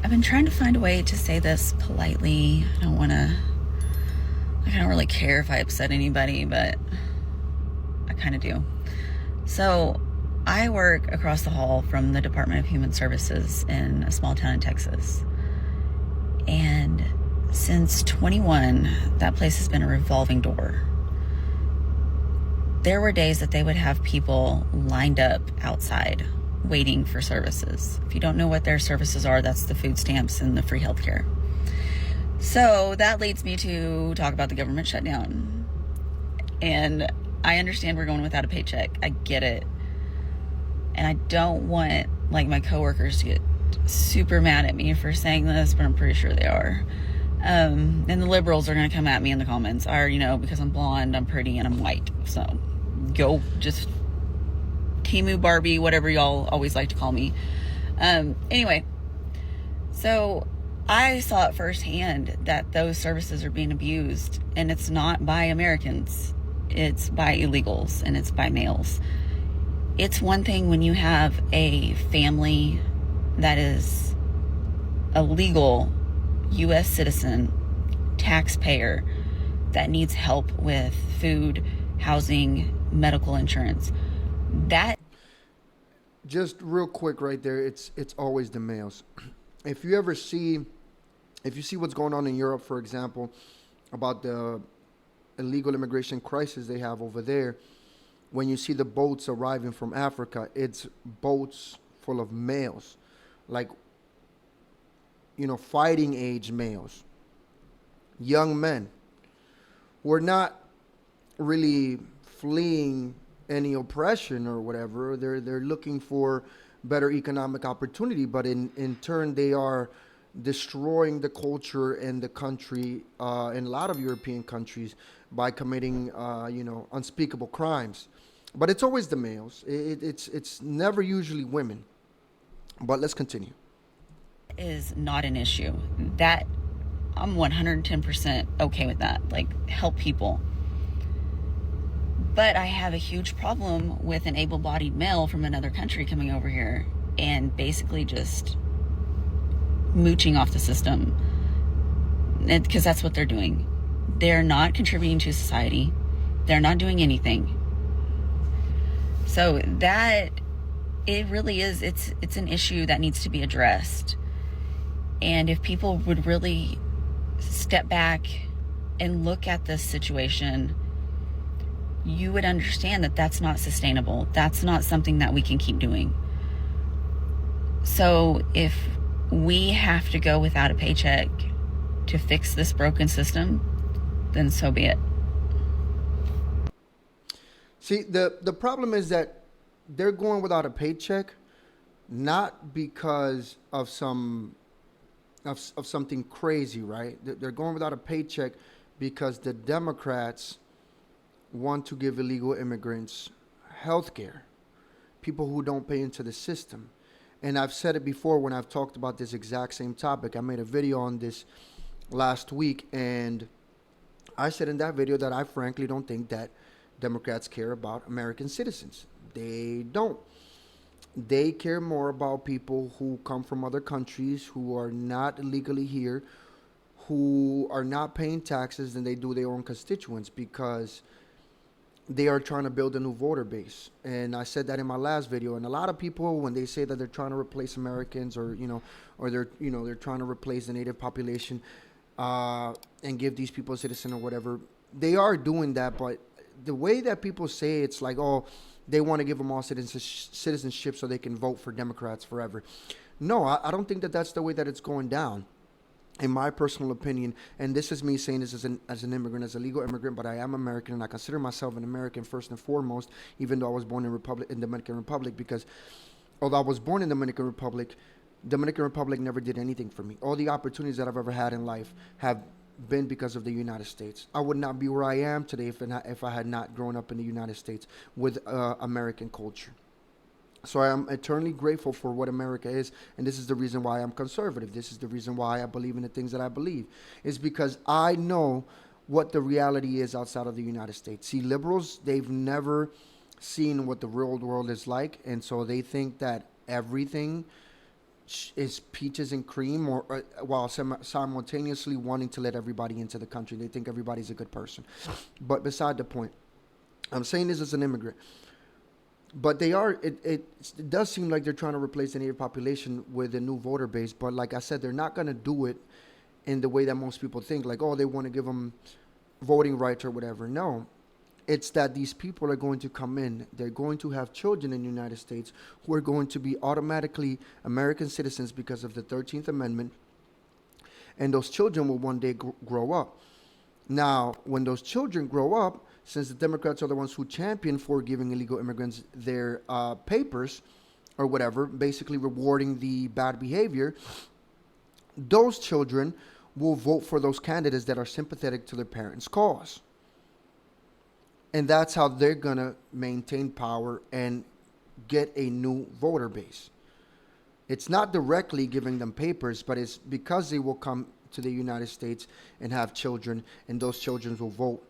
I've been trying to find a way to say this politely. I don't really care if I upset anybody, but I kind of do. So, I work across the hall from the Department of Human Services in a small town in Texas. And since 21, that place has been a revolving door. There were days that they would have people lined up outside waiting for services. If you don't know what their services are, that's the food stamps and the free healthcare. So that leads me to talk about the government shutdown. And I understand we're going without a paycheck. I get it. And I don't want my coworkers to get super mad at me for saying this, but I'm pretty sure they are. And the liberals are going to come at me in the comments, because I'm blonde, I'm pretty, and I'm white. So go just Timu Barbie, whatever y'all always like to call me. Anyway, so I saw it firsthand that those services are being abused, and it's not by Americans, it's by illegals, and it's by males. It's one thing when you have a family that is a legal U.S. citizen, taxpayer, that needs help with food, housing, medical insurance. That Just real quick right there, it's always the males. If you see what's going on in Europe, for example, about the illegal immigration crisis they have over there, when you see the boats arriving from Africa, it's boats full of males, like, fighting age males, young men who are not really fleeing any oppression or whatever. They're looking for better economic opportunity, but in turn they are destroying the culture and the country in a lot of European countries by committing unspeakable crimes. But it's always the males. It's never usually women. But let's continue. is not an issue. That I'm 110% okay with that. Help people. But I have a huge problem with an able-bodied male from another country coming over here and basically just mooching off the system. Because that's what they're doing. They're not contributing to society. They're not doing anything. So that, it really is, it's an issue that needs to be addressed. And if people would really step back and look at this situation, you would understand that that's not sustainable. That's not something that we can keep doing. So if we have to go without a paycheck to fix this broken system, then so be it. See, the problem is that they're going without a paycheck, not because of something crazy, right? They're going without a paycheck because the Democrats want to give illegal immigrants health care, people who don't pay into the system. And I've said it before when I've talked about this exact same topic. I made a video on this last week, and I said in that video that I frankly don't think that Democrats care about American citizens. They don't. They care more about people who come from other countries, who are not legally here, who are not paying taxes than they do their own constituents, because they are trying to build a new voter base. And I said that in my last video. And a lot of people, when they say that they're trying to replace Americans, or they're trying to replace the native population, and give these people citizen or whatever, they are doing that. But the way that people say it's like, oh, they want to give them all citizenship so they can vote for Democrats forever. No, I don't think that that's the way that it's going down, in my personal opinion. And this is me saying this as an immigrant, as a legal immigrant, but I am American, and I consider myself an American first and foremost, even though I was born in Dominican Republic, because although I was born in Dominican Republic never did anything for me. All the opportunities that I've ever had in life have been because of the United States. I would not be where I am today if I had not grown up in the United States with American culture. So I am eternally grateful for what America is, and this is the reason why I'm conservative. This is the reason why I believe in the things that I believe. Is because I know what the reality is outside of the United States. See, liberals, they've never seen what the real world is like, and so they think that everything is peaches and cream, or while simultaneously wanting to let everybody into the country. They think everybody's a good person. But beside the point, I'm saying this as an immigrant. But they are. It does seem like they're trying to replace the native population with a new voter base. But like I said, they're not going to do it in the way that most people think. Like, oh, they want to give them voting rights or whatever. No, it's that these people are going to come in. They're going to have children in the United States who are going to be automatically American citizens because of the 13th Amendment. And those children will one day grow up. Now, when those children grow up, since the Democrats are the ones who champion for giving illegal immigrants their papers or whatever, basically rewarding the bad behavior, those children will vote for those candidates that are sympathetic to their parents' cause. And that's how they're going to maintain power and get a new voter base. It's not directly giving them papers, but it's because they will come to the United States and have children, and those children will vote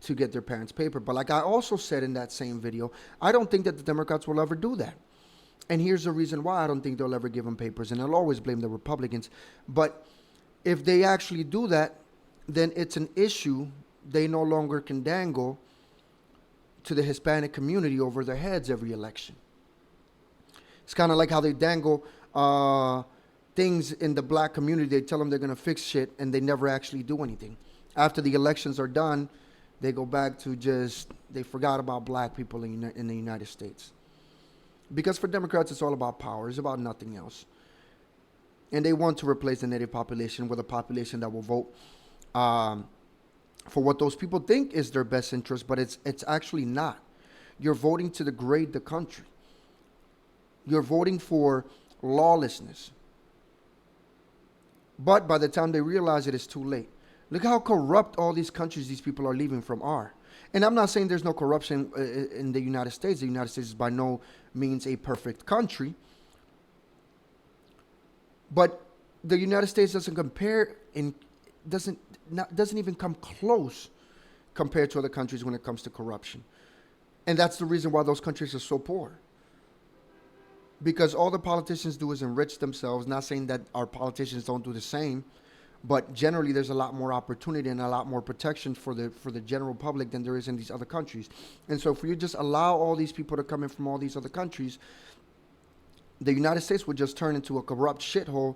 to get their parents' paper. But like I also said in that same video, I don't think that the Democrats will ever do that. And here's the reason why I don't think they'll ever give them papers, and they'll always blame the Republicans. But if they actually do that, then it's an issue they no longer can dangle to the Hispanic community over their heads every election. It's kind of like how they dangle things in the black community. They tell them they're going to fix shit, and they never actually do anything. After the elections are done, they go back to they forgot about black people in the United States. Because for Democrats, it's all about power. It's about nothing else. And they want to replace the native population with a population that will vote for what those people think is their best interest, but it's actually not. You're voting to degrade the country. You're voting for lawlessness. But by the time they realize it, it's too late. Look how corrupt all these countries these people are leaving from are. And I'm not saying there's no corruption in the United States. The United States is by no means a perfect country. But the United States doesn't even come close compared to other countries when it comes to corruption. And that's the reason why those countries are so poor. Because all the politicians do is enrich themselves. Not saying that our politicians don't do the same, but generally there's a lot more opportunity and a lot more protection for the general public than there is in these other countries. And so if you just allow all these people to come in from all these other countries, the United States would just turn into a corrupt shithole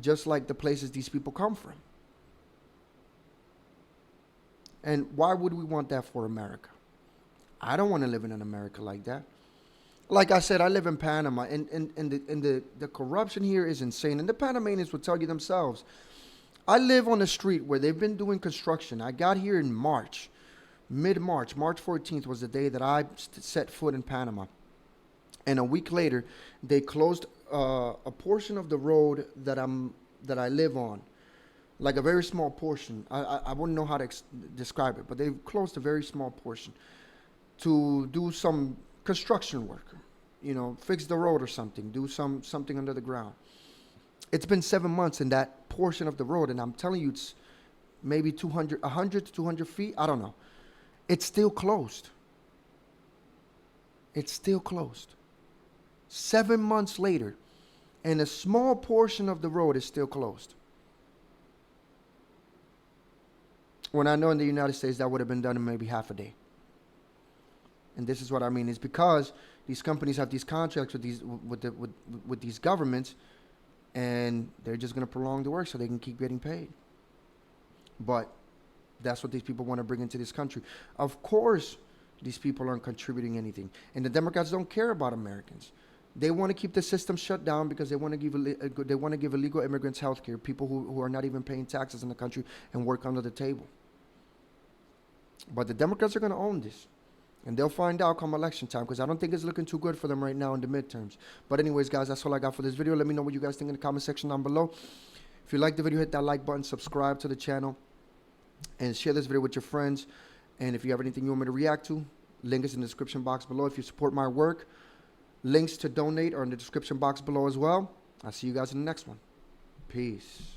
just like the places these people come from. And why would we want that for America? I don't want to live in an America like that. Like I said, I live in Panama, and the corruption here is insane. And the Panamanians will tell you themselves. I live on a street where they've been doing construction. I got here in March, mid-March. March 14th was the day that I set foot in Panama. And a week later, they closed a portion of the road that I live on, like a very small portion. I wouldn't know how to describe it, but they closed a very small portion to do some construction work, fix the road or something, do something under the ground. It's been 7 months in that portion of the road, and I'm telling you, it's maybe 100 to 200 feet. I don't know. It's still closed. It's still closed. 7 months later, and a small portion of the road is still closed. When I know in the United States that would have been done in maybe half a day. And this is what I mean. It's because these companies have these contracts with these governments, and they're just going to prolong the work so they can keep getting paid. But that's what these people want to bring into this country. Of course, these people aren't contributing anything. And the Democrats don't care about Americans. They want to keep the system shut down because they want to give illegal immigrants health care, people who are not even paying taxes in the country and work under the table. But the Democrats are going to own this. And they'll find out come election time, because I don't think it's looking too good for them right now in the midterms. But anyways, guys, that's all I got for this video. Let me know what you guys think in the comment section down below. If you like the video, hit that like button, subscribe to the channel, and share this video with your friends. And if you have anything you want me to react to, link is in the description box below. If you support my work, links to donate are in the description box below as well. I'll see you guys in the next one. Peace.